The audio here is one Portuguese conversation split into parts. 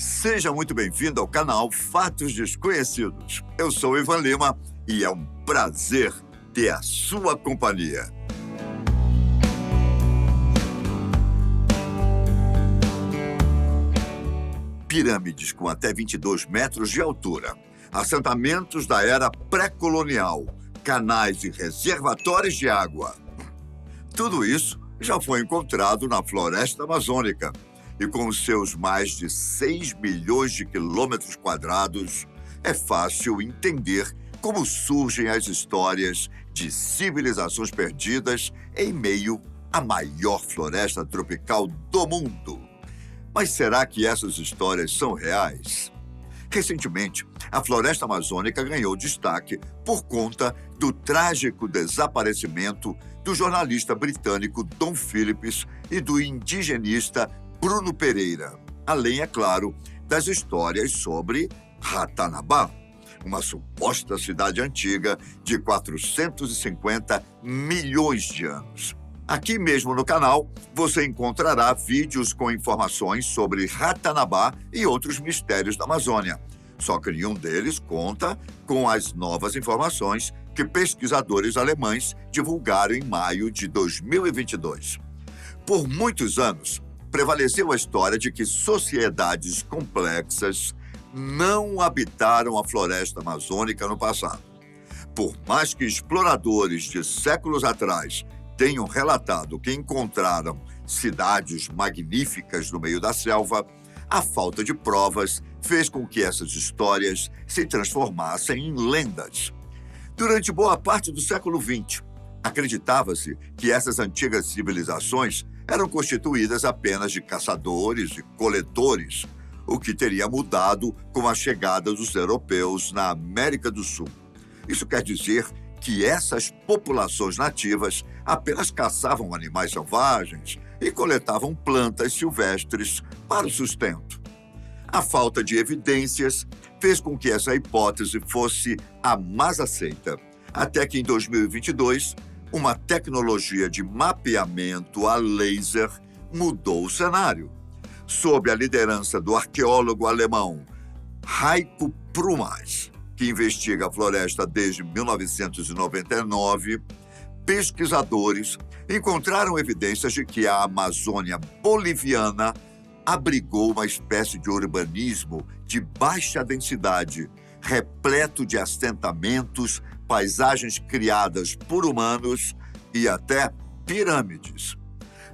Seja muito bem-vindo ao canal Fatos Desconhecidos. Eu sou Ivan Lima e é um prazer ter a sua companhia. Pirâmides com até 22 metros de altura, assentamentos da era pré-colonial, canais e reservatórios de água. Tudo isso já foi encontrado na floresta amazônica e com seus mais de 6 milhões de quilômetros quadrados, é fácil entender como surgem as histórias de civilizações perdidas em meio à maior floresta tropical do mundo. Mas será que essas histórias são reais? Recentemente, a floresta amazônica ganhou destaque por conta do trágico desaparecimento do jornalista britânico Dom Phillips e do indigenista Bruno Pereira, além, é claro, das histórias sobre Ratanabá, uma suposta cidade antiga de 450 milhões de anos. Aqui mesmo no canal, você encontrará vídeos com informações sobre Ratanabá e outros mistérios da Amazônia. Só que nenhum deles conta com as novas informações que pesquisadores alemães divulgaram em maio de 2022. Por muitos anos, prevaleceu a história de que sociedades complexas não habitaram a floresta amazônica no passado. Por mais que exploradores de séculos atrás tenham relatado que encontraram cidades magníficas no meio da selva, a falta de provas fez com que essas histórias se transformassem em lendas. Durante boa parte do século XX, acreditava-se que essas antigas civilizações eram constituídas apenas de caçadores e coletores, o que teria mudado com a chegada dos europeus na América do Sul. Isso quer dizer que essas populações nativas apenas caçavam animais selvagens e coletavam plantas silvestres para o sustento. A falta de evidências fez com que essa hipótese fosse a mais aceita, até que em 2022, uma tecnologia de mapeamento a laser mudou o cenário. Sob a liderança do arqueólogo alemão Heiko Prumas, que investiga a floresta desde 1999, pesquisadores encontraram evidências de que a Amazônia boliviana abrigou uma espécie de urbanismo de baixa densidade, repleto de assentamentos, paisagens criadas por humanos e até pirâmides.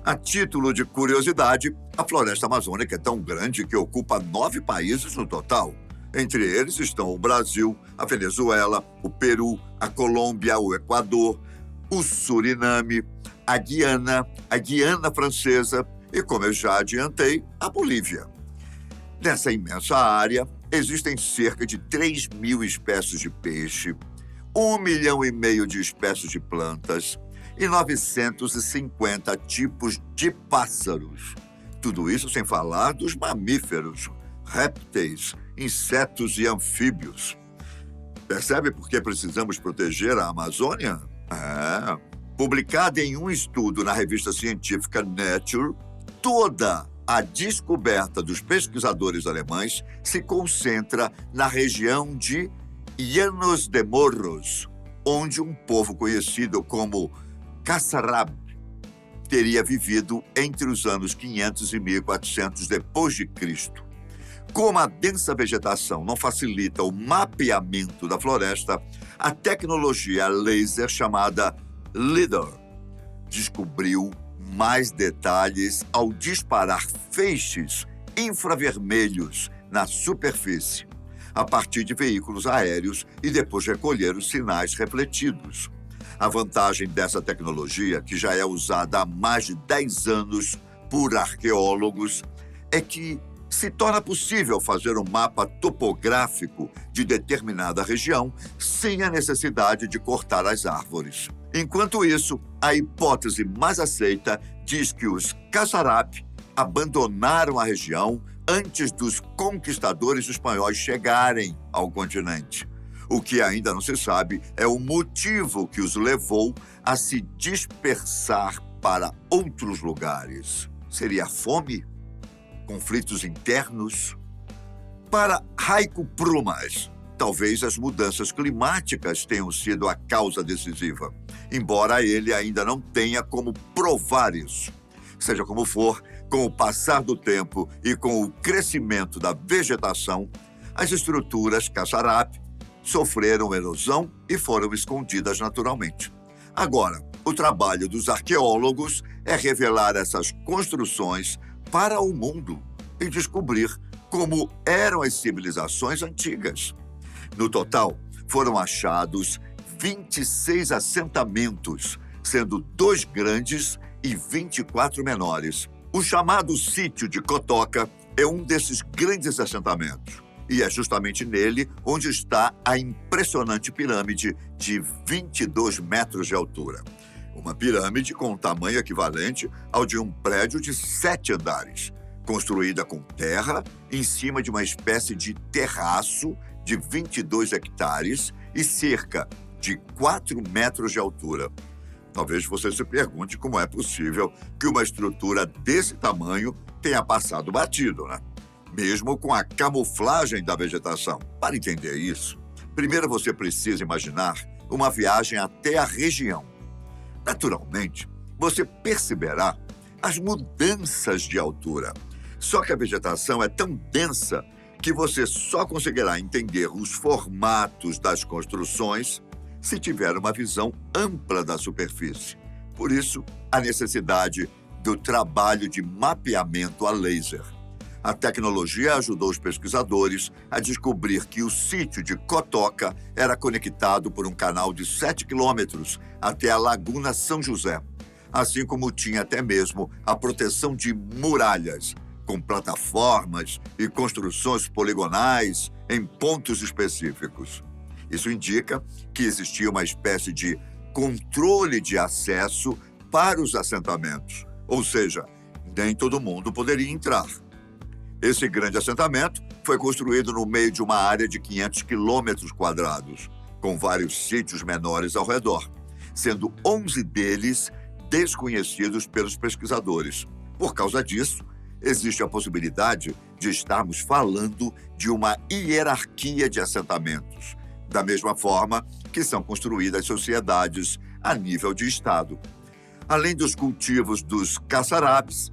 A título de curiosidade, a floresta amazônica é tão grande que ocupa 9 países no total. Entre eles estão o Brasil, a Venezuela, o Peru, a Colômbia, o Equador, o Suriname, a Guiana Francesa e, como eu já adiantei, a Bolívia. Nessa imensa área, existem cerca de 3 mil espécies de peixe, 1,5 milhão de espécies de plantas e 950 tipos de pássaros. Tudo isso sem falar dos mamíferos, répteis, insetos e anfíbios. Percebe por que precisamos proteger a Amazônia? Publicada em um estudo na revista científica Nature, toda a descoberta dos pesquisadores alemães se concentra na região de Llanos de Morros, onde um povo conhecido como Caçarab teria vivido entre os anos 500 e 1400 depois de Cristo. Como a densa vegetação não facilita o mapeamento da floresta, a tecnologia laser chamada LIDAR descobriu mais detalhes ao disparar feixes infravermelhos na superfície, a partir de veículos aéreos e depois recolher os sinais refletidos. A vantagem dessa tecnologia, que já é usada há mais de 10 anos por arqueólogos, é que se torna possível fazer um mapa topográfico de determinada região sem a necessidade de cortar as árvores. Enquanto isso, a hipótese mais aceita diz que os Caçarab abandonaram a região antes dos conquistadores espanhóis chegarem ao continente. O que ainda não se sabe é o motivo que os levou a se dispersar para outros lugares. Seria fome? Conflitos internos? Para Heiko Prumas, talvez as mudanças climáticas tenham sido a causa decisiva, embora ele ainda não tenha como provar isso. Seja como for, com o passar do tempo e com o crescimento da vegetação, as estruturas Kassarab sofreram erosão e foram escondidas naturalmente. Agora, o trabalho dos arqueólogos é revelar essas construções para o mundo e descobrir como eram as civilizações antigas. No total, foram achados 26 assentamentos, sendo 2 grandes e 24 menores. O chamado sítio de Kotoka é um desses grandes assentamentos. E é justamente nele onde está a impressionante pirâmide de 22 metros de altura. Uma pirâmide com um tamanho equivalente ao de um prédio de 7 andares, construída com terra em cima de uma espécie de terraço de 22 hectares e cerca de 4 metros de altura. Talvez você se pergunte como é possível que uma estrutura desse tamanho tenha passado batido, né? Mesmo com a camuflagem da vegetação. Para entender isso, primeiro você precisa imaginar uma viagem até a região. Naturalmente, você perceberá as mudanças de altura. Só que a vegetação é tão densa que você só conseguirá entender os formatos das construções se tiver uma visão ampla da superfície. Por isso, a necessidade do trabalho de mapeamento a laser. A tecnologia ajudou os pesquisadores a descobrir que o sítio de Kotoka era conectado por um canal de 7 quilômetros até a Laguna São José, assim como tinha até mesmo a proteção de muralhas, com plataformas e construções poligonais em pontos específicos. Isso indica que existia uma espécie de controle de acesso para os assentamentos, ou seja, nem todo mundo poderia entrar. Esse grande assentamento foi construído no meio de uma área de 500 quilômetros quadrados, com vários sítios menores ao redor, sendo 11 deles desconhecidos pelos pesquisadores. Por causa disso, existe a possibilidade de estarmos falando de uma hierarquia de assentamentos, da mesma forma que são construídas sociedades a nível de Estado. Além dos cultivos dos Kassarabs,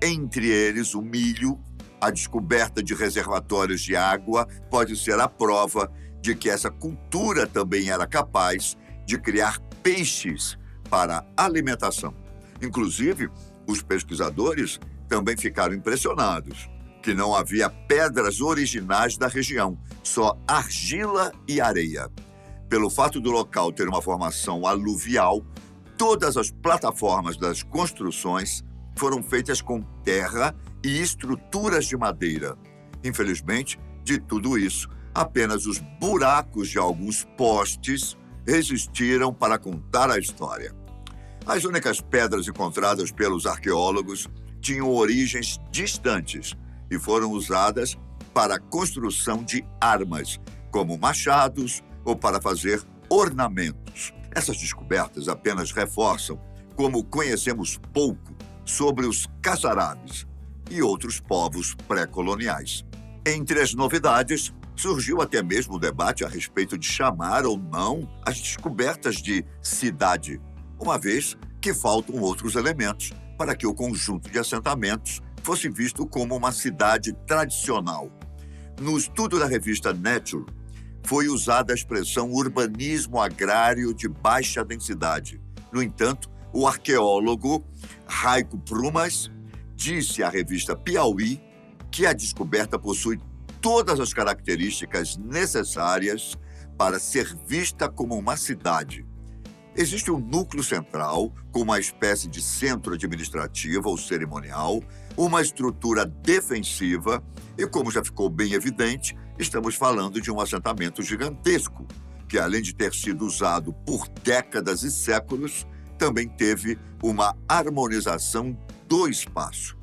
entre eles o milho, a descoberta de reservatórios de água pode ser a prova de que essa cultura também era capaz de criar peixes para alimentação. Inclusive, os pesquisadores também ficaram impressionados que não havia pedras originais da região, só argila e areia. Pelo fato do local ter uma formação aluvial, todas as plataformas das construções foram feitas com terra e estruturas de madeira. Infelizmente, de tudo isso, apenas os buracos de alguns postes resistiram para contar a história. As únicas pedras encontradas pelos arqueólogos tinham origens distantes e foram usadas para a construção de armas, como machados ou para fazer ornamentos. Essas descobertas apenas reforçam como conhecemos pouco sobre os Kassarabs e outros povos pré-coloniais. Entre as novidades, surgiu até mesmo o debate a respeito de chamar ou não as descobertas de cidade, uma vez que faltam outros elementos para que o conjunto de assentamentos fosse visto como uma cidade tradicional. No estudo da revista Nature, foi usada a expressão urbanismo agrário de baixa densidade. No entanto, o arqueólogo Heiko Prumas disse à revista Piauí que a descoberta possui todas as características necessárias para ser vista como uma cidade. Existe um núcleo central, com uma espécie de centro administrativo ou cerimonial, uma estrutura defensiva e, como já ficou bem evidente, estamos falando de um assentamento gigantesco, que, além de ter sido usado por décadas e séculos, também teve uma harmonização do espaço.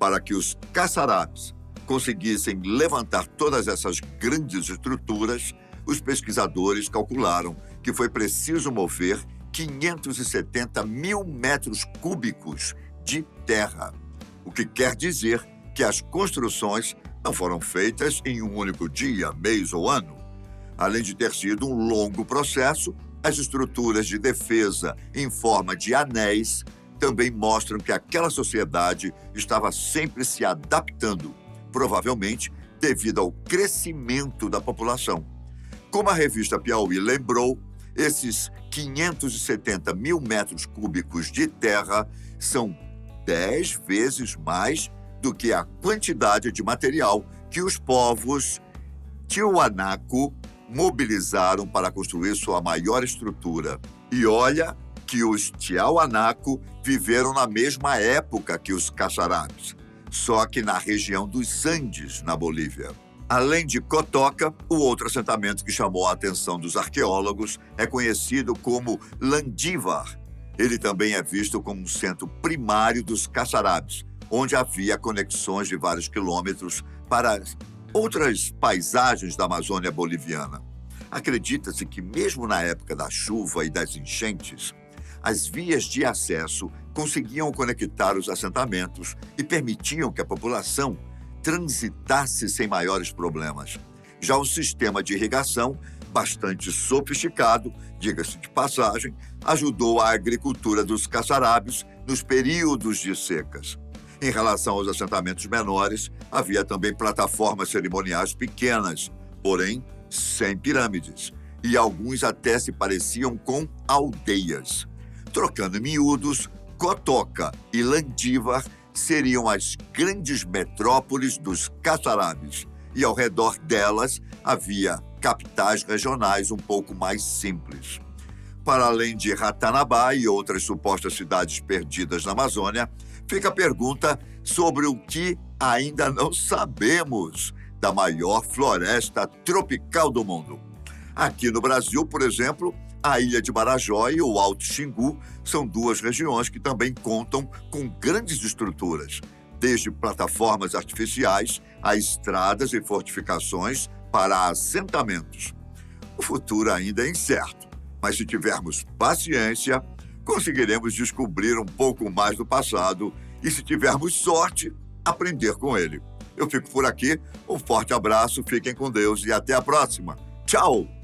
Para que os Kassarabs conseguissem levantar todas essas grandes estruturas, os pesquisadores calcularam que foi preciso mover 570 mil metros cúbicos de terra, o que quer dizer que as construções não foram feitas em um único dia, mês ou ano. Além de ter sido um longo processo, as estruturas de defesa em forma de anéis também mostram que aquela sociedade estava sempre se adaptando, provavelmente devido ao crescimento da população. Como a revista Piauí lembrou, esses 570 mil metros cúbicos de terra são 10 vezes mais do que a quantidade de material que os povos Tiwanaku mobilizaram para construir sua maior estrutura. E olha que os Tiwanaku viveram na mesma época que os Caçarabes, só que na região dos Andes, na Bolívia. Além de Cotoca, o outro assentamento que chamou a atenção dos arqueólogos é conhecido como Landívar. Ele também é visto como um centro primário dos Caçarabes, onde havia conexões de vários quilômetros para outras paisagens da Amazônia boliviana. Acredita-se que, mesmo na época da chuva e das enchentes, as vias de acesso conseguiam conectar os assentamentos e permitiam que a população transitasse sem maiores problemas. Já o sistema de irrigação, bastante sofisticado, diga-se de passagem, ajudou a agricultura dos Caçarabes nos períodos de secas. Em relação aos assentamentos menores, havia também plataformas cerimoniais pequenas, porém sem pirâmides, e alguns até se pareciam com aldeias. Trocando em miúdos, Cotoca e Landívar seriam as grandes metrópoles dos Caçarabes, e ao redor delas havia capitais regionais um pouco mais simples. Para além de Ratanabá e outras supostas cidades perdidas na Amazônia, fica a pergunta sobre o que ainda não sabemos da maior floresta tropical do mundo. Aqui no Brasil, por exemplo, a Ilha de Marajó e o Alto Xingu são duas regiões que também contam com grandes estruturas, desde plataformas artificiais a estradas e fortificações para assentamentos. O futuro ainda é incerto, mas se tivermos paciência, conseguiremos descobrir um pouco mais do passado e, se tivermos sorte, aprender com ele. Eu fico por aqui, um forte abraço, fiquem com Deus e até a próxima. Tchau!